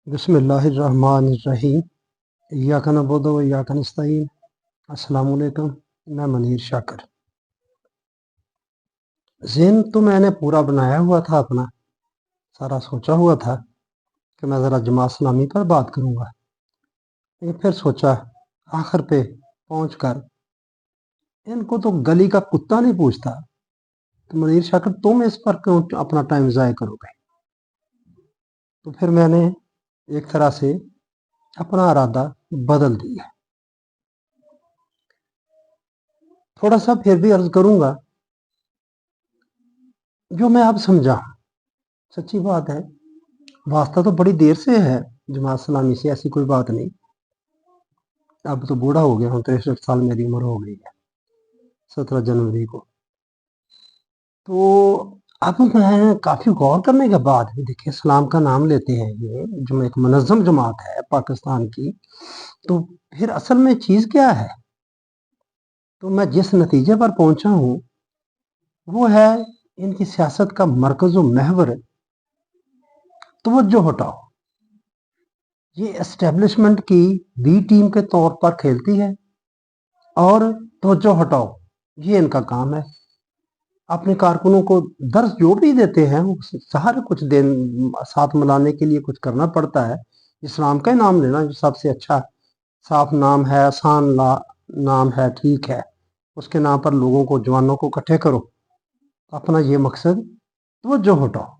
बिस्मिल्लाहिर्रहमानिर्रहीम। इय्याका नअबुदु व इय्याका नस्तईन। अस्सलामु अलैकुम। मैं मनीर शाकर। ज़हन तो मैंने पूरा बनाया हुआ था, अपना सारा सोचा हुआ था कि मैं ज़रा जमात इस्लामी पर बात करूँगा, लेकिन फिर सोचा आखिर पे पहुँच कर इनको तो गली का कुत्ता नहीं पूछता, तो मनीर शाकर तुम इस पर क्यों अपना टाइम ज़ाया करोगे। तो फिर मैंने एक तरह से अपना इरादा बदल दिया। थोड़ा सा फिर भी अर्ज करूँगा जो मैं अब समझा। सच्ची बात है, वास्ता तो बड़ी देर से है जमात इस्लामी से, ऐसी कोई बात नहीं। अब तो बूढ़ा हो गया हूँ, 63 साल मेरी उम्र हो गई है 17 जनवरी को। तो अब मैं काफ़ी गौर करने के बाद, देखिए इस्लाम का नाम लेते हैं, ये जो एक मनज़्ज़म जमात है पाकिस्तान की, तो फिर असल में चीज़ क्या है। तो मैं जिस नतीजे पर पहुँचा हूँ वो है इनकी सियासत का मरकज़ व महवर तवज्जो हटाओ। ये एस्टेब्लिशमेंट की बी टीम के तौर पर खेलती है और तवज्जो हटाओ ये इनका काम है। अपने कारकुनों को दर्ज जो भी देते हैं सारे कुछ दिन साथ मिलाने के लिए कुछ करना पड़ता है। इस्लाम का नाम लेना जो सबसे अच्छा साफ नाम है, आसान नाम है, ठीक है, उसके नाम पर लोगों को, जवानों को इकट्ठे करो, अपना ये मकसद तवज्जो हटाओ।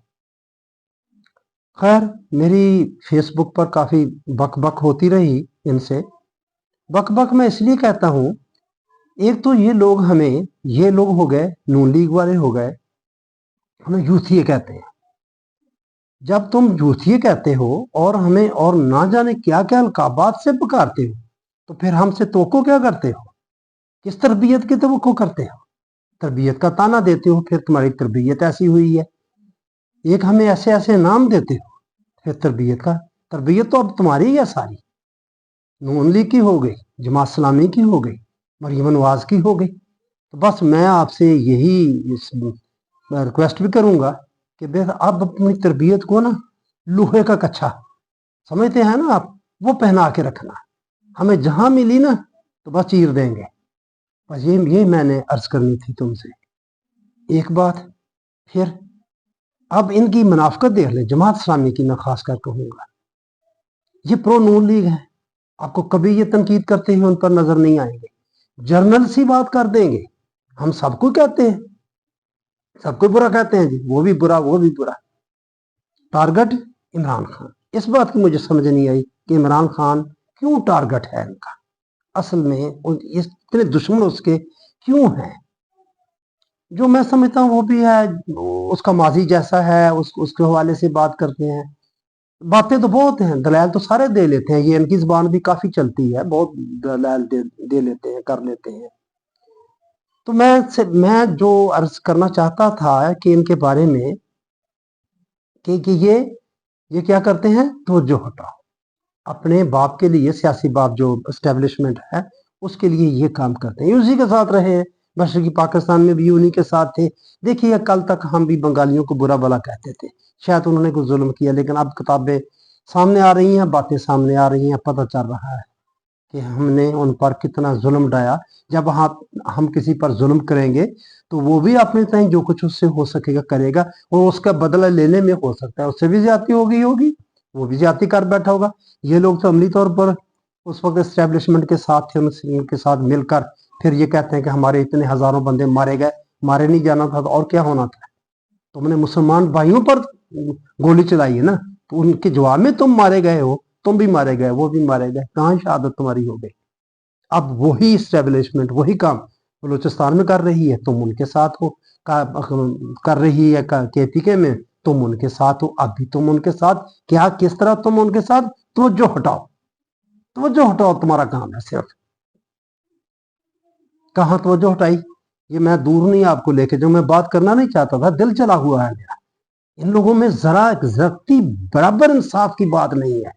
खैर, मेरी फेसबुक पर काफ़ी बक होती रही इनसे। बक मैं इसलिए कहता हूँ, एक तो ये लोग हमें, ये लोग हो गए नून लीग वाले हो गए, हमें यूथिये कहते हैं। जब तुम यूथिये कहते हो और हमें और ना जाने क्या क्या अलकाबात से पुकारते हो, तो फिर हमसे तवक्को क्या करते हो, किस तरबियत की तवक्को करते हो, तरबियत का ताना देते हो, फिर तुम्हारी तरबियत ऐसी हुई है। एक हमें ऐसे ऐसे नाम देते हो, फिर तरबियत तो अब तुम्हारी ही है सारी। नून लीग की हो गई, जमात इस्लामी की हो गई, मरीम नवाज की हो गई। तो बस मैं आपसे यही रिक्वेस्ट भी करूंगा कि बेहद अब अपनी तरबियत को ना लोहे का कच्छा समझते हैं ना आप, वो पहना के रखना। हमें जहां मिली ना तो बस चीर देंगे। बस ये मैंने अर्ज करनी थी तुमसे। एक बात फिर, अब इनकी मुनाफकत देख ले, जमात इस्लामी की मैं खास कर कहूँगा, ये प्रो नून लीग है, आपको कभी ये तनकीद करते हुए उन पर नजर नहीं आएंगे। जर्नल सी बात कर देंगे, हम सबको कहते हैं, सबको बुरा कहते हैं जी, वो भी बुरा वो भी बुरा। टारगेट इमरान खान। इस बात की मुझे समझ नहीं आई कि इमरान खान क्यों टारगेट है इनका, असल में इतने दुश्मन उसके क्यों हैं। जो मैं समझता हूँ वो भी है, उसका माजी जैसा है, उसके हवाले से बात करते हैं। बातें तो बहुत हैं, दलाल तो सारे दे लेते हैं, ये इनकी जुबान भी काफी चलती है, बहुत दलाल दे लेते हैं, कर लेते हैं। तो मैं जो अर्ज करना चाहता था कि इनके बारे में कि ये क्या करते हैं, तवज्जो हटाओ। अपने बाप के लिए, सियासी बाप जो एस्टेब्लिशमेंट है उसके लिए ये काम करते हैं, उसी के साथ रहे हैं। मशरकी पाकिस्तान में भी उन्हीं के साथ थे। देखिए कल तक हम भी बंगालियों को बुरा भला कहते थे, शायद उन्होंने कुछ जुल्म किया, लेकिन अब किताबें सामने आ रही हैं, बातें सामने आ रही हैं, पता चल रहा है कि हमने उन पर कितना जुल्म ढाया। जब हम किसी पर जुल्म करेंगे तो वो भी अपने ताई जो कुछ उससे हो सकेगा करेगा, और उसका बदला लेने में हो सकता है उससे भी ज्यादती होगी, वो भी ज्यादती कर बैठा होगा। ये लोग तो अमली तौर पर उस वक्त एस्टेब्लिशमेंट के साथ थे, उनके साथ मिलकर फिर ये कहते हैं कि हमारे इतने हजारों बंदे मारे गए। मारे नहीं जाना था तो और क्या होना था, तुमने मुसलमान भाइयों पर गोली चलाई है ना, तो उनके जवाब में तुम मारे गए हो, तुम भी मारे गए, वो भी मारे गए, कहाँ शहादत तुम्हारी हो गई। अब वही स्टेब्लिशमेंट वही काम बलूचिस्तान में कर रही है, तुम उनके साथ हो, कर रही है KPK में, तुम उनके साथ हो, अब भी तुम उनके साथ। क्या किस तरह तुम उनके साथ, तवज्जो हटाओ, तवज्जो हटाओ तुम्हारा काम है सिर्फ। कहाँ तवज्जो हटाई, ये मैं दूर नहीं आपको लेके, जो मैं बात करना नहीं चाहता था, दिल चला हुआ है मेरा। इन लोगों में जरा जरती बराबर इंसाफ की बात नहीं है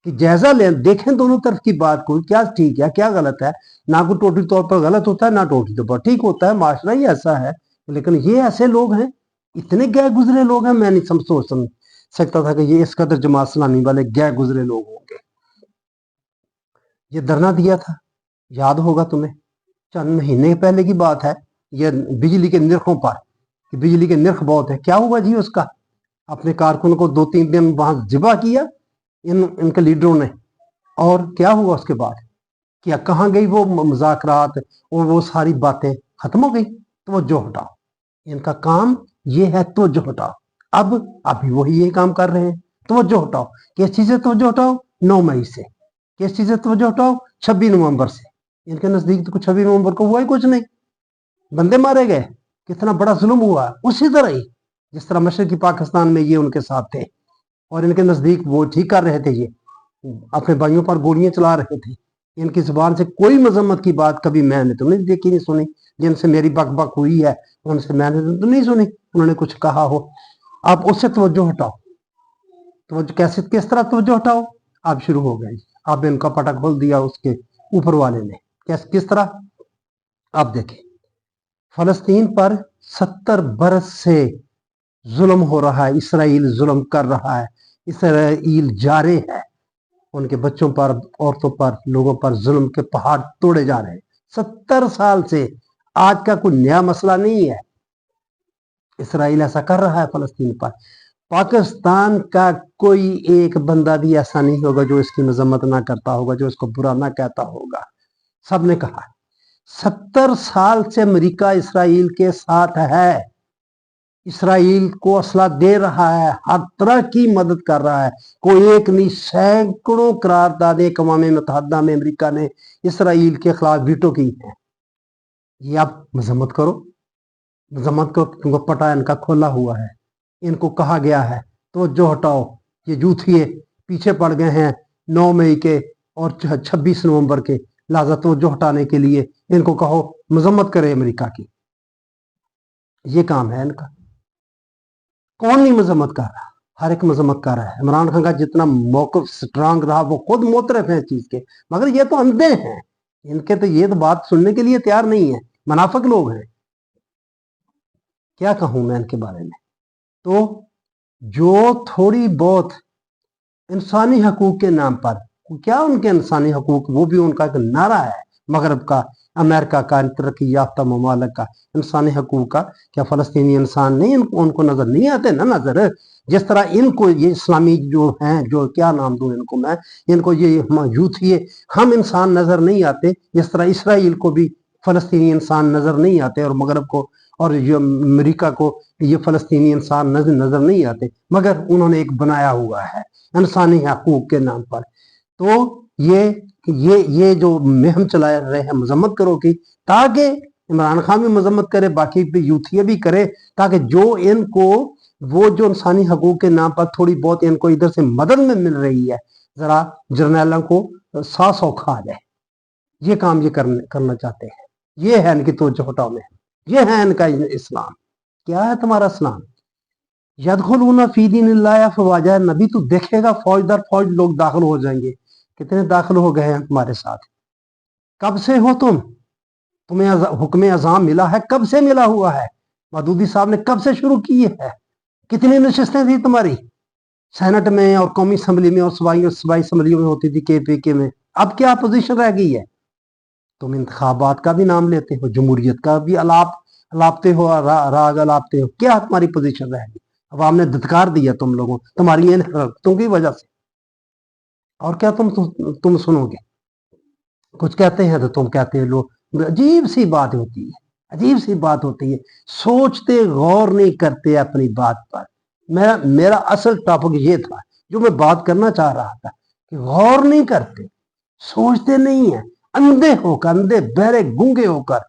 कि जायजा ले देखें दोनों तरफ की बात को, क्या ठीक है क्या गलत है। ना कोई टोटली तौर पर गलत होता है, ना टोटली तौर पर ठीक होता है, माशरा ही ऐसा है। लेकिन ये ऐसे लोग हैं, इतने गए गुजरे लोग हैं, मैं नहीं सकता था कि ये इस कदर जमात इस्लामी वाले गए गुजरे लोग होंगे। ये धरना दिया था, याद होगा तुम्हें, चंद महीने पहले की बात है। ये बिजली के निर्खों पर कि बिजली के निर्ख बहुत है। क्या हुआ जी उसका? अपने कारकुन को 2-3 दिन वहां जिबा किया इनके लीडरों ने, और क्या हुआ उसके बाद? क्या कहाँ गई वो मुज़ाकरात और वो सारी बातें? खत्म हो गई। तवज्जो हटाओ, इनका काम ये है, तवज्जो हटाओ। अब अभी वही ये काम कर रहे हैं, तवज्जो हटाओ। किस चीज़ से तवज्जो हटाओ? 9 मई से। किस चीज़ से तवज्जो हटाओ? 26 नवंबर से। इनके नज़दीक तो 26 नवंबर को हुआ ही कुछ नहीं, बंदे मारे गए, कितना बड़ा जुल्म हुआ। उसी तरह ही जिस तरह मशरकी पाकिस्तान में ये उनके साथ थे और इनके नज़दीक वो ठीक कर रहे थे, ये अपने भाइयों पर गोलियां चला रहे थे। इनकी जुबान से कोई मजम्मत की बात कभी मैंने तो नहीं देखी, नहीं सुनी। जिनसे मेरी बक बक हुई है उनसे मैंने तो नहीं सुनी उन्होंने कुछ कहा हो। आप उससे तवज्जो हटाओ। तवज्जो कैसे, किस तरह तवज्जो हटाओ? आप शुरू हो गए, आप इनका पटा खोल दिया उसके ऊपर वाले ने। किस तरह? आप देखें, फलस्तीन पर 70 बरस से जुल्म हो रहा है, इसराइल जुल्म कर रहा है, इसराइल जारे है, उनके बच्चों पर, औरतों पर, लोगों पर जुल्म के पहाड़ तोड़े जा रहे हैं 70 साल से। आज का कोई नया मसला नहीं है, इसराइल ऐसा कर रहा है फलस्तीन पर। पाकिस्तान का कोई एक बंदा भी ऐसा नहीं होगा जो इसकी मजम्मत ना करता होगा, जो इसको बुरा ना कहता होगा। सबने कहा 70 साल से अमेरिका इसराइल के साथ है, इसराइल को असला दे रहा है, हर तरह की मदद कर रहा है। कोई एक नहीं, सैकड़ों करारदादें अक़वाम मुत्तहिदा में अमेरिका ने इसराइल के खिलाफ वीटो की है। ये आप मजम्मत करो, मजम्मत को तुमको पटा इनका खोला हुआ है। इनको कहा गया है तो जो हटाओ, ये जूथिए पीछे पड़ गए हैं 9 मई के और 26 नवंबर के, लिहाजा तो जो हटाने के लिए इनको कहो मजम्मत करे अमेरिका की। ये काम है इनका। कौन नहीं मजम्मत कर रहा? हर एक मजम्मत कर रहा है। इमरान खान का जितना मौक़िफ़ स्ट्रांग रहा, वो खुद मोतरफ है इस चीज के, मगर ये तो अंधे हैं, इनके तो ये तो बात सुनने के लिए तैयार नहीं है, मुनाफिक लोग हैं। क्या कहूं मैं इनके बारे में? तो जो थोड़ी बहुत इंसानी हकूक के नाम पर, क्या उनके इंसानी हकूक, वो भी उनका एक नारा है मगरब का, अमेरिका का, तरक्की याफ्ता ममालिक का, इंसानी हकूक का। क्या फलस्तीनी इंसान नहीं उनको नजर नहीं आते ना? नजर जिस तरह इनको ये इस्लामी जो हैं, जो क्या नाम दूं इनको मैं, इनको ये यूथिए हम इंसान नजर नहीं आते, जिस तरह इसराइल को भी फलस्तीनी इंसान नजर नहीं आते, और मगरब को और ये अमेरिका को ये फलस्तीनी इंसान नजर नहीं आते, मगर उन्होंने एक बनाया हुआ है इंसानी हकूक के नाम पर। तो ये जो मुहिम चला रहे हैं मजम्मत करो की, ताकि इमरान खान भी मजम्मत करे, बाकी भी यूथिया भी करे, ताकि जो इनको वो जो इंसानी हकूक के नाम पर थोड़ी बहुत इनको इधर से मदद में मिल रही है, जरा जर्नैलों को सांस औखा आ जाए। ये काम ये करना चाहते हैं। ये है इनकी तवज्जो हटाओ में, ये है इनका इस्लाम। क्या है तुम्हारा इस्लाम? यदखुलूना फी दीनिल्लाहि अफ़वाजा। नबी तू देखेगा फौज दर फौज लोग दाखिल हो जाएंगे। कितने दाखिल हो गए हैं तुम्हारे साथ? कब से हो तुम्हें हुक्म अज़ाम मिला है? कब से मिला हुआ है? मदूदी साहब ने कब से शुरू की है? कितनी नशिस्तें थी तुम्हारी सेनेट में और कौमी असम्बली में और सूबाई असम्बलियों में होती थी, KPK में? अब क्या पोजीशन रह गई है? तुम इंतखाबात का भी नाम लेते हो, जमहूरियत का भी अलापते हो, राग अलापते हो। क्या तुम्हारी पोजीशन रह गई? अवाम ने धत्कार दिया तुम लोगों, तुम्हारी इन हरकतों की वजह से। और क्या तुम सुनोगे? कुछ कहते हैं तो तुम कहते हैं लोग। अजीब सी बात होती है, अजीब सी बात होती है। सोचते गौर नहीं करते अपनी बात पर। मेरा असल टॉपिक ये था जो मैं बात करना चाह रहा था, कि गौर नहीं करते, सोचते नहीं है, अंधे होकर, अंधे बहरे गूंगे होकर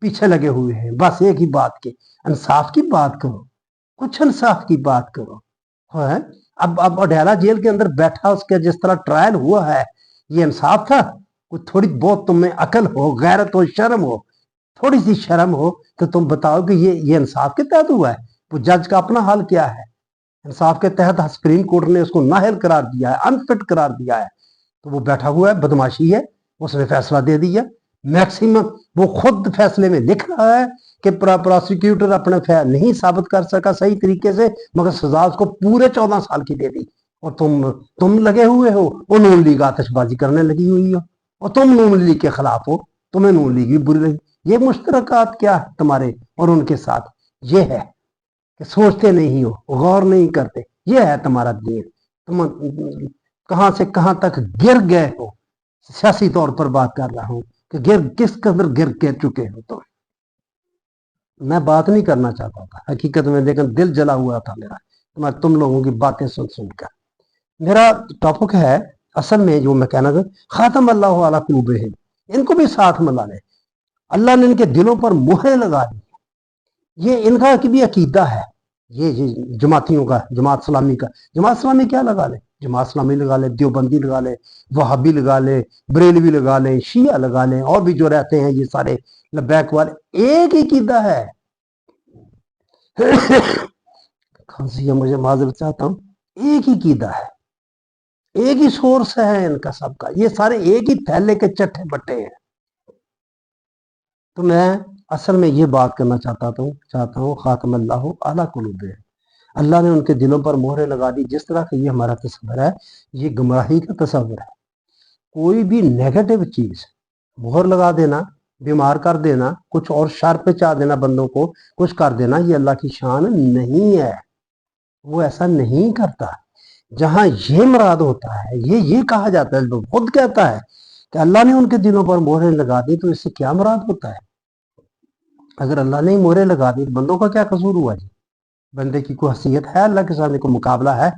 पीछे लगे हुए हैं बस एक ही बात के। इंसाफ की बात करो, कुछ इंसाफ की बात करो। है अब अडयाला जेल के अंदर बैठा, उसके जिस तरह ट्रायल हुआ है, ये इंसाफ था? कुछ थोड़ी बहुत तुम में अकल हो, गैरत हो, शर्म हो, थोड़ी सी शर्म हो, तो तुम बताओ कि ये इंसाफ के तहत हुआ है। वो जज का अपना हाल क्या है? इंसाफ के तहत सुप्रीम कोर्ट ने उसको नाअहल करार दिया है, अनफिट करार दिया है, तो वो बैठा हुआ है, बदमाशी है, उसने फैसला दे दिया। मैक्सिमम वो खुद फैसले में लिख रहा है کہ پروسیکیوٹر اپنا نہیں ثابت کر سکا صحیح طریقے سے، مگر سزا اس کو پورے 14 سال کی دے دی، اور تم لگے ہوئے ہو، وہ نون لیگ آتش بازی کرنے لگی ہوئی ہو، اور تم نون لیگ کے خلاف ہو، تمہیں نون لیگ بھی بری لگی۔ یہ مشترکات کیا ہے تمہارے اور ان کے ساتھ؟ یہ ہے کہ سوچتے نہیں ہو، غور نہیں کرتے، یہ ہے تمہارا دین۔ تم کہاں سے کہاں تک گر گئے ہو، سیاسی طور پر بات کر رہا ہوں کہ کس قدر گر کے چکے ہو تم۔ میں بات نہیں کرنا چاہتا تھا حقیقت میں، لیکن دل جلا ہوا تھا میرا تم لوگوں کی باتیں سن کر۔ میرا ٹاپک ہے اصل میں جو میں کہنا چاہتا، خاتم اللہ علی قلوبہم، ان کو بھی ساتھ ملا لے، اللہ نے ان کے دلوں پر مہریں لگا دی۔ یہ ان کا بھی عقیدہ ہے، یہ جماعتیوں کا، جماعت اسلامی کا۔ جماعت اسلامی کیا لگا لے؟ جماعت اسلامی لگا لے، دیوبندی لگا لے، وہابی لگا لے، بریلوی لگا لے، شیعہ لگا لے، اور بھی جو رہتے ہیں یہ سارے لبیک والے، ایک ہی عقیدہ ہے۔ کھانسی ہے، مجھے معذرت چاہتا ہوں، ایک ہی عقیدہ ہے، ایک ہی سورس ہے ان کا سب کا، یہ سارے ایک ہی تھیلے کے چٹھے بٹے ہیں۔ تو میں اصل میں یہ بات کرنا چاہتا ہوں خاتم اللہ اعلیٰ قلوبہم، اللہ نے ان کے دلوں پر مہریں لگا دی۔ جس طرح کہ یہ ہمارا تصور ہے، یہ گمراہی کا تصور ہے۔ کوئی بھی نیگیٹو چیز مہر لگا دینا، بیمار کر دینا، کچھ اور شر پہ چاہ دینا، بندوں کو کچھ کر دینا، یہ اللہ کی شان نہیں ہے، وہ ایسا نہیں کرتا۔ جہاں یہ مراد ہوتا ہے، یہ کہا جاتا ہے، خود کہتا ہے کہ اللہ نے ان کے دلوں پر مہریں لگا دی، تو اس سے کیا مراد ہوتا ہے؟ اگر اللہ نے مہریں لگا دی، بندوں کا کیا قصور ہوا جی؟ بندے کی کوئی حیثیت ہے اللہ کے سامنے؟ کوئی مقابلہ ہے؟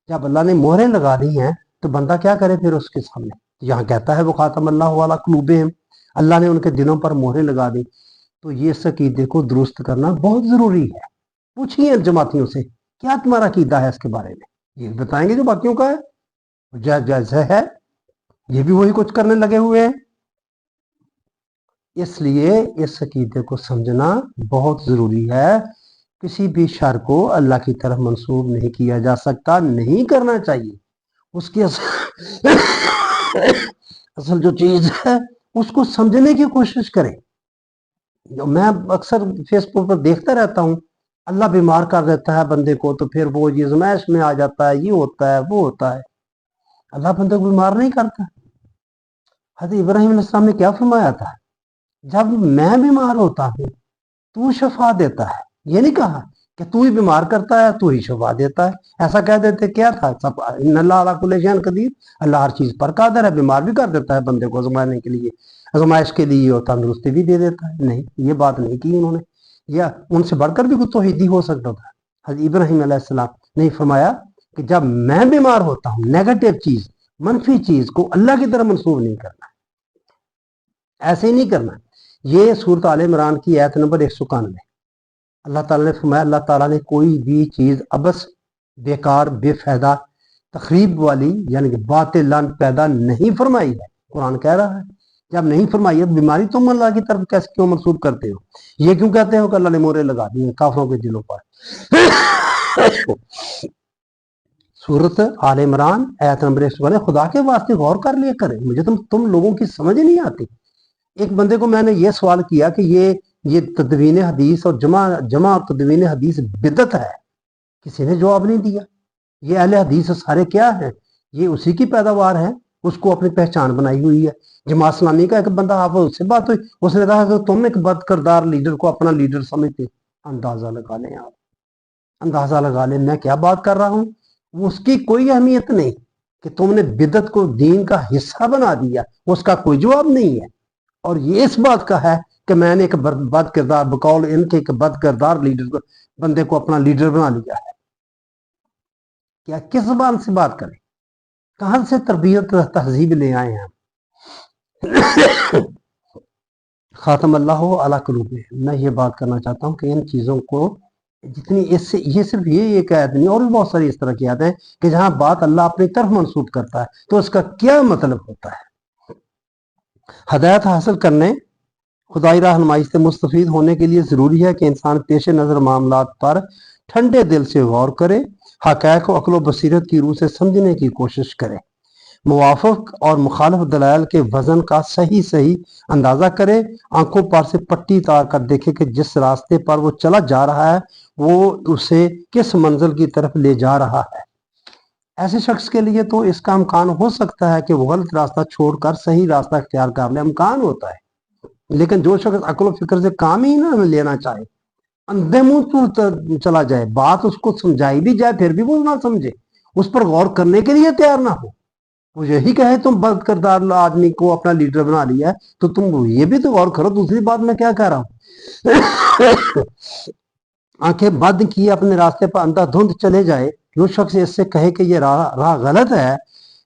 جب اللہ نے مہریں لگا دی ہیں تو بندہ کیا کرے پھر اس کے سامنے؟ یہاں کہتا ہے وہ خاتم اللہ علی قلوبہم، اللہ نے ان کے دلوں پر مہریں لگا دی۔ تو یہ اس عقیدے کو درست کرنا بہت ضروری ہے۔ پوچھئے جماعتیوں سے کیا تمہارا عقیدہ ہے اس کے بارے میں، یہ بتائیں گے جو باقیوں کا ہے، جیسے ہے یہ بھی وہی کچھ کرنے لگے ہوئے ہیں۔ اس لیے اس عقیدے کو سمجھنا بہت ضروری ہے۔ کسی بھی شر کو اللہ کی طرف منسوب نہیں کیا جا سکتا، نہیں کرنا چاہیے۔ اس کی اصل جو چیز ہے اس کو سمجھنے کی کوشش کریں۔ میں اکثر فیس بک پر دیکھتا رہتا ہوں، اللہ بیمار کر دیتا ہے بندے کو تو پھر وہ یہ زمائش میں آ جاتا ہے، یہ ہوتا ہے وہ ہوتا ہے۔ اللہ بندے کو بیمار نہیں کرتا۔ حضرت ابراہیم علیہ السلام نے کیا فرمایا تھا؟ جب میں بیمار ہوتا ہوں تو شفا دیتا ہے، یہ نہیں کہا کہ تو ہی بیمار کرتا ہے تو ہی شفا دیتا ہے۔ ایسا کہہ دیتے کیا تھا؟ سب ان اللہ علی کل شیء قدیر، اللہ ہر چیز پر قادر ہے، بیمار بھی کر دیتا ہے بندے کو آزمانے کے لیے، آزمائش کے لیے، اور تندرستی بھی دے دیتا ہے۔ نہیں، یہ بات نہیں کی انہوں نے، یا ان سے بڑھ کر بھی کوئی توحیدی ہو سکتا تھا۔ حضرت ابراہیم علیہ السلام نے فرمایا کہ جب میں بیمار ہوتا ہوں، نیگیٹو چیز، منفی چیز کو اللہ کی طرف منسوب نہیں کرنا، ایسے ہی نہیں کرنا۔ یہ سورۃ آل عمران کی آیت نمبر 191، اللہ تعالیٰ نے فرمایا، اللہ تعالیٰ نے کوئی بھی چیز عبث، بیکار، بے فائدہ، تخریب والی یعنی کہ باطلاً پیدا نہیں فرمائی ہے۔ قرآن کہہ رہا ہے جب نہیں فرمائی ہے، بیماری تم اللہ کی طرف کیسے کیوں منسوب کرتے ہو؟ یہ کیوں کہتے ہو کہ اللہ نے مہریں لگا دی ہیں کافروں کے دلوں پر؟ سورۃ آل عمران آیت نمبر 191، خدا کے واسطے غور کر لیا کریں، مجھے تم لوگوں کی سمجھ ہی نہیں آتی۔ ایک بندے کو میں نے یہ سوال کیا کہ یہ تدوین حدیث اور جمع تدوین حدیث بدعت ہے، کسی نے جواب نہیں دیا۔ یہ اہل حدیث سارے کیا ہیں؟ یہ اسی کی پیداوار ہے، اس کو اپنی پہچان بنائی ہوئی ہے۔ جماعت اسلامی کا ایک بندہ، آپ اس سے بات ہوئی، اس نے کہا کہ تم ایک بد کردار لیڈر کو اپنا لیڈر سمجھتے۔ اندازہ لگا لیں آپ، اندازہ لگا لیں میں کیا بات کر رہا ہوں۔ اس کی کوئی اہمیت نہیں کہ تم نے بدعت کو دین کا حصہ بنا دیا، اس کا کوئی جواب نہیں ہے۔ اور یہ اس بات کا ہے کہ میں نے ایک بد کردار، بقول ان کے ایک بد کردار لیڈر کو، بندے کو اپنا لیڈر بنا لیا ہے۔ کیا کس زبان سے بات کریں؟ کہاں سے تربیت تہذیب لے آئے ہیں؟ خاتم اللہ علی قلوبہم، میں یہ بات کرنا چاہتا ہوں کہ ان چیزوں کو جتنی اس سے، یہ صرف یہ ایک آیت نہیں، اور بھی بہت ساری اس طرح کی آیتیں ہیں کہ جہاں بات اللہ اپنی طرف منسوب کرتا ہے تو اس کا کیا مطلب ہوتا ہے۔ ہدایت حاصل کرنے، خدائی رہنمائی سے مستفید ہونے کے لیے ضروری ہے کہ انسان پیش نظر معاملات پر ٹھنڈے دل سے غور کرے، حقائق و عقل و بصیرت کی روح سے سمجھنے کی کوشش کرے۔ मुवाफिक और मुखालिफ दलाइल के वजन का सही सही अंदाजा करे, आंखों पर से पट्टी उतार कर देखे कि जिस रास्ते पर वो चला जा रहा है वो उसे किस मंजिल की तरफ ले जा रहा है। ऐसे शख्स के लिए तो इसका इम्कान हो सकता है कि वो गलत रास्ता छोड़कर सही रास्ता इख्तियार कर ले, इम्कान होता है। लेकिन जो शख्स अक्ल फिक्र से काम ही ना लेना चाहे, अंधे मुंह तो चला जाए, बात उसको समझाई भी जाए फिर भी वो ना समझे, उस पर गौर करने के लिए तैयार ना हो, वो यही कहे तुम बद किरदार आदमी को अपना लीडर बना लिया है तो तुम ये भी तो गौर करो दूसरी बात मैं क्या कह रहा हूं। आंखें बंद किए अपने रास्ते पर अंधाधुंध चले जाए, जो शख्स इससे कहे कि ये राह गलत है,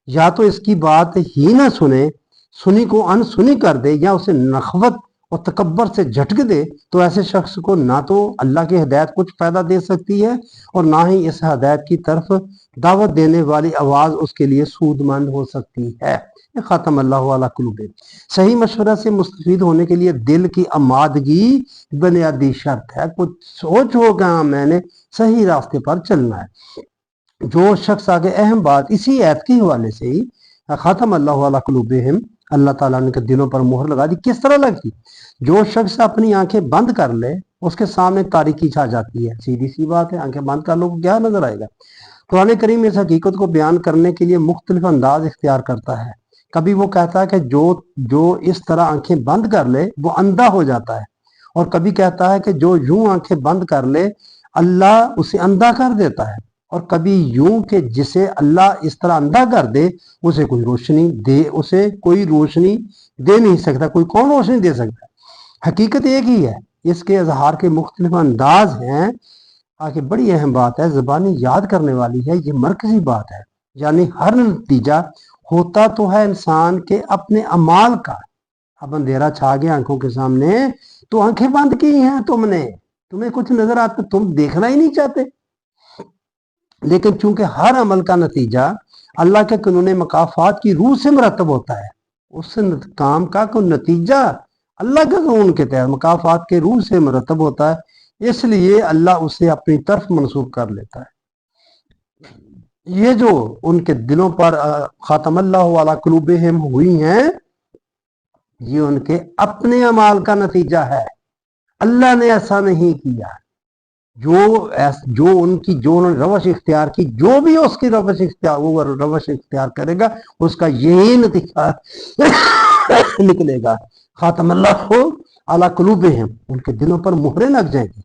या तो इसकी बात ही ना सुने, सुनी को अनसुनी कर दे, या उसे नखवत और तकब्बर से झटक दे, तो ऐसे शख्स को ना तो अल्लाह की हिदायत कुछ फायदा दे सकती है और ना ही इस हिदायत की तरफ दावत देने वाली आवाज उसके लिए सूदमंद हो सकती है। ख़ातम अल्लाहु अला कुलूबिहिम। सही मशवरा से मुस्तफीद होने के लिए दिल की आमादगी बुनियादी शर्त है। कुछ सोच होगा मैंने सही रास्ते पर चलना है। जो शख्स आगे अहम बात इसी ऐत के हवाले से ही ख़ातम अल्लाहु अला कुलूबिहिम, अल्लाह ताला ने दिलों पर मोहर लगा दी। किस तरह लगती? जो शख्स अपनी आंखें बंद कर ले उसके सामने तारीकी छा जाती है। सीधी सी बात है, आंखें बंद कर लो क्या नजर आएगा। कुरान करीम इस हकीकत को बयान करने के लिए मुख्तलिफ अंदाज इख्तियार करता है। कभी वो कहता है कि जो इस तरह आंखें बंद कर ले वो अंधा हो जाता है, और कभी कहता है कि जो यूं आंखें बंद कर ले अल्लाह उसे अंधा कर देता है, और कभी यूं कि जिसे अल्लाह इस तरह अंधा कर दे उसे कोई रोशनी दे नहीं सकता। कोई कौन रोशनी दे सकता है? हकीकत एक ही है, इसके इजहार के मुख्तलिफ अंदाज हैं। आगे बड़ी अहम बात है, ज़बानी याद करने वाली है, ये मरकजी बात है। यानी हर नतीजा होता तो है इंसान के अपने अमाल का। अब अंधेरा छा गया आंखों के सामने तो आंखें बंद की हैं तुमने, तुम्हें कुछ नजर आता, तुम देखना ही नहीं चाहते। लेकिन चूंकि हर अमल का नतीजा अल्लाह के कानून मकाफात की रूह से मरतब होता है, उस काम का कोई नतीजा अल्लाह के कानून के तहत मकाफात के रूह से मरतब होता है, इसलिए अल्लाह उसे अपनी तरफ मंसूब कर लेता है। ये जो उनके दिलों पर ख़ातम अल्लाहु अला कुलूबिहिम हुई हैं, ये उनके अपने अमाल का नतीजा है। अल्लाह ने ऐसा नहीं किया। जो उन्होंने रवश इख्तियार की, जो भी उसकी रवश इख्तियार करेगा उसका यही नतीजा निकलेगा। ख़ातम अल्लाहु अला कुलूबिहिम, उनके दिलों पर मुहरें लग जाएंगी,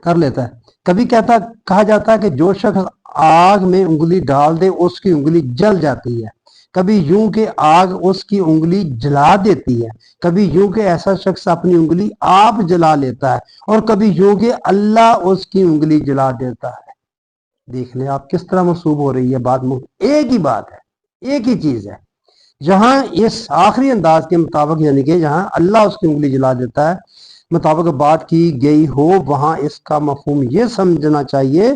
कर लेता है। कभी कहा जाता है कि जो शख्स आग में उंगली डाल दे उसकी उंगली जल जाती है, कभी यूं कि आग उसकी उंगली जला देती है, कभी यूं कि ऐसा शख्स अपनी उंगली आप जला लेता है, और कभी यूं कि अल्लाह उसकी उंगली जला देता है। देख ले आप किस तरह मंसूब हो रही है बात। एक ही बात है, एक ही चीज है। जहां इस आखिरी अंदाज के मुताबिक यानी कि जहां अल्लाह उसकी उंगली जला देता है मुताबिक बात की गई हो, वहां इसका मफहूम ये समझना चाहिए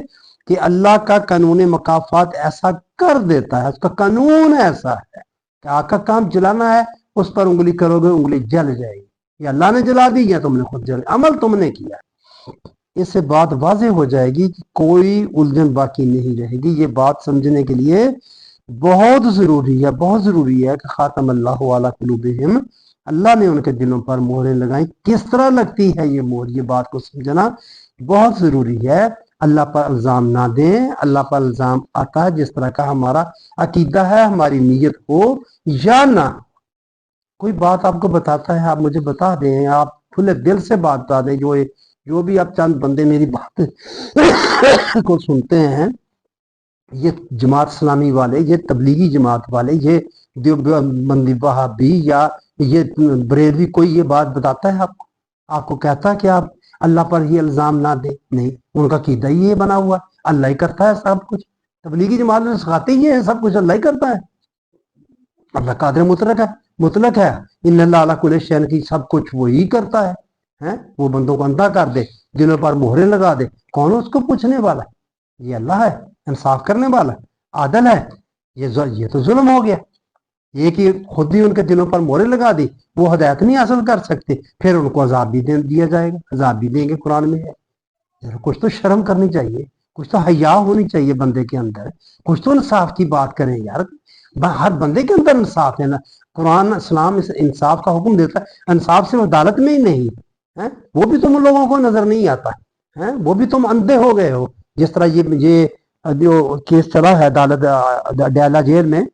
कि अल्लाह का कानून मकाफात ऐसा कर देता है, उसका कानून ऐसा है कि आपका काम जलाना है, उस पर उंगली करोगे उंगली जल जाएगी, या अल्लाह ने जला दी या तुमने खुद जल, अमल तुमने किया। इससे बात वाज़ेह हो जाएगी कि कोई उलझन बाकी नहीं रहेगी। ये बात समझने के लिए बहुत ज़रूरी है कि ख़ातम अल्लाहु अला कुलूबिहिम, अल्लाह ने उनके दिलों पर मोहरें लगाई। किस तरह लगती है ये मोहर, ये बात को समझना बहुत ज़रूरी है। अल्लाह पर इल्ज़ाम ना दें। अल्लाह पर इल्ज़ाम आता है जिस तरह का हमारा अकीदा है, हमारी नीयत हो या ना। कोई बात आपको बताता है, आप मुझे बता दें, आप खुले दिल से बात बता दें। जो भी आप चंद बंदे मेरी बात को सुनते हैं, ये जमात इस्लामी वाले, ये तबलीगी जमात वाले, ये देवबंदी वहाबी या ये बरेलवी, कोई ये बात बताता है आपको कहता है कि आप अल्लाह पर ये इल्ज़ाम ना दे? नहीं, उनका कीदा ही ये बना हुआ, अल्लाह ही करता है सब कुछ। तबलीगी जमात में सिखाते ही है सब कुछ अल्लाह ही करता है। अल्लाह कादिर मुतलक है। इन्नल्लाह अला कुल्ली शैइन की, सब कुछ वही करता है। वो बंदों को अंधा कर दे, दिलों पर मोहरें लगा दे, कौन उसको पूछने वाला? ये अल्लाह है, इंसाफ करने वाला, आदल है। ये तो जुल्म हो गया। ये कि खुद ही उनके दिलों पर मोहरें लगा दी, वो हदायत नहीं हासिल कर सकते, फिर उनको अजाब भी दिया जाएगा, अजाब भी देंगे, कुरान में है। कुछ तो शर्म करनी चाहिए, कुछ तो हया होनी चाहिए बंदे के अंदर, कुछ तो इंसाफ की बात करें यार। हर बंदे के अंदर इंसाफ है ना। कुरान इस्लाम इस इंसाफ का हुक्म देता है। इंसाफ सिर्फ अदालत में ही नहीं है, वो भी तुम लोगों को नजर नहीं आता है, वो भी तुम अंधे हो गए हो। जिस तरह ये जो केस चला है अदालत डैला जेल में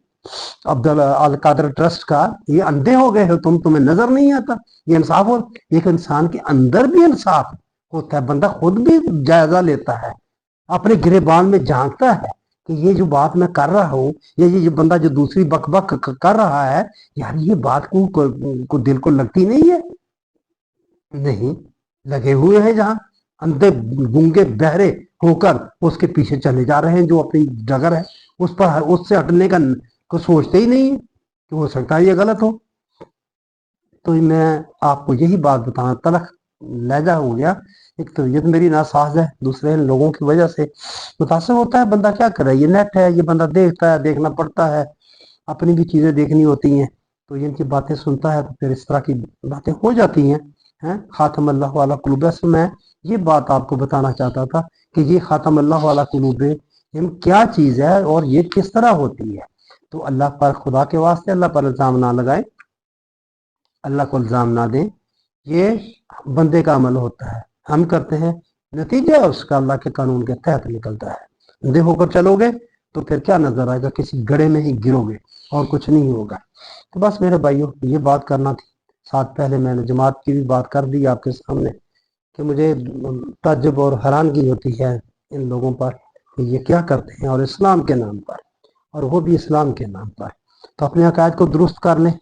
अब्दुल अल कादर ट्रस्ट का, ये अंधे हो गए हो तुम, तुम्हें नजर नहीं आता ये इंसाफ। और एक इंसान के अंदर भी इंसाफ होता है, बंदा खुद भी जायजा लेता है, अपने गिरेबान में झांकता है कि ये जो बात मैं कर रहा हूँ, या ये जो बंदा जो दूसरी बक बक कर रहा है, यार ये बात को दिल को लगती नहीं है। नहीं, लगे हुए हैं जहां, अंधे गूंगे बहरे होकर उसके पीछे चले जा रहे हैं। जो अपनी डगर है उस पर, उससे हटने का को सोचते ही नहीं है कि हो सकता है ये गलत हो। तो मैं आपको यही बात बताना, तलख लहजा हो गया। एक तो ये मेरी नासाज है, दूसरे लोगों की वजह से मुतासर होता है। बंदा क्या करे, ये नेट है, ये बंदा देखता है, देखना पड़ता है, अपनी भी चीजें देखनी होती हैं, तो इनकी बातें सुनता है तो फिर इस तरह की बातें हो जाती हैं। खातम अल्लाह वाला कुलूब। मैं ये बात आपको बताना चाहता था कि ये खातम अल्लाह वाला कुलूब क्या चीज है और ये किस तरह होती है। तो अल्लाह पर, खुदा के वास्ते अल्लाह पर इल्जाम ना लगाए, अल्लाह को इल्जाम ना दें। ये बंदे का अमल होता है, हम करते हैं, नतीजा उसका अल्लाह के कानून के तहत निकलता है। अंधे होकर चलोगे तो फिर क्या नजर आएगा, किसी गड्ढे में ही गिरोगे और कुछ नहीं होगा। तो बस मेरे भाइयों, ये बात करना थी। साथ पहले मैंने जमात की भी बात कर दी आपके सामने कि मुझे ताज्जुब और हैरानगी होती है इन लोगों पर कि ये क्या करते हैं, और इस्लाम के नाम पर, और वो भी इस्लाम के नाम पर। तो अपने अकायद को दुरुस्त कर लें,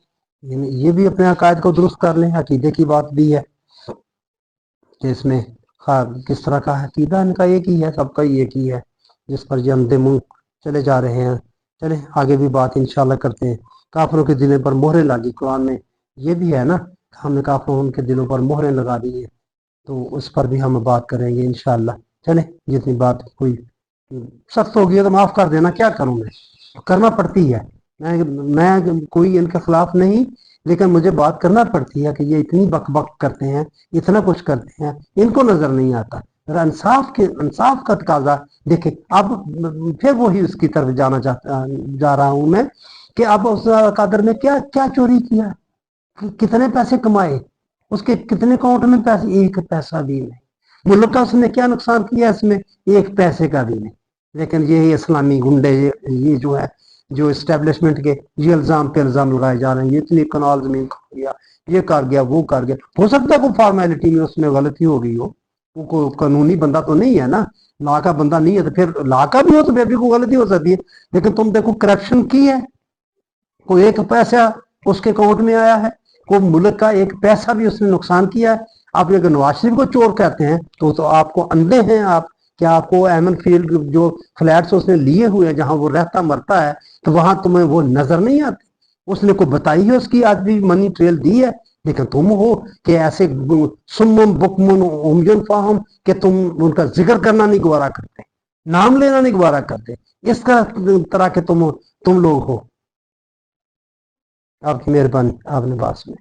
ये भी अपने अकायद को दुरुस्त कर लें। अकीदे की बात भी है कि इसमें किस तरह का अकीदा इनका एक ही है, सबका ही एक ही है, जिस पर ये अंधे मुंह चले जा रहे हैं। चले आगे भी बात इंशाल्लाह करते हैं। काफिरों के दिलों पर मोहरें लगी, कुरान में ये भी है ना, हमने काफिरों के दिलों पर मोहरें लगा दी है, तो उस पर भी हम बात करेंगे इंशाल्लाह। चले, जितनी बात कोई सख्त होगी तो माफ कर देना, क्या करूं मैं, करना पड़ती है। मैं कोई इनके खिलाफ नहीं, लेकिन मुझे बात करना पड़ती है कि ये इतनी बक बक करते हैं, इतना कुछ करते हैं, इनको नजर नहीं आता। इंसाफ का तकाजा देखे। अब फिर वही उसकी तरफ जा रहा हूं मैं कि अब उस कादर में क्या क्या चोरी किया, कितने पैसे कमाए, उसके कितने अकाउंट में पैसे, एक पैसा भी नहीं। मुल्क का उसने क्या नुकसान किया इसमें, एक पैसे का भी नहीं। लेकिन ये इस्लामी गुंडे, ये जो है, जो एस्टेब्लिशमेंट के, ये इल्जाम पे इल्जाम लगाए जा रहे हैं, ये इतनी कनाल जमीन खा गया, ये कर गया, वो कर गया। हो सकता है कोई फॉर्मेलिटी में उसमें गलती हो गई हो, वो कोई कानूनी बंदा तो नहीं है ना, लॉ का बंदा नहीं है, तो फिर लॉ का भी हो तो फिर भी कोई गलती हो सकती है। लेकिन तुम देखो, करप्शन की है, कोई एक पैसा उसके अकाउंट में आया है, कोई मुल्क का एक पैसा भी उसने नुकसान किया है। आप अगर नवाज शरीफ को चोर कहते हैं तो आपको अंधे हैं आप। क्या आपको एमन फील्ड जो फ्लैट्स उसने लिए हुए हैं, जहां वो रहता मरता है, तो वहां तुम्हें वो नजर नहीं आते? उसने को बताई है, उसकी आज भी मनी ट्रेल दी है, लेकिन तुम हो कि ऐसे सुम्मुम बुकमुन उमयुन फाहम कि तुम उनका जिक्र करना नहीं गवारा करते, नाम लेना नहीं गवारा करते। इस तरह के तुम लोग हो। आपकी मेहरबानी, आपने बात सुनी।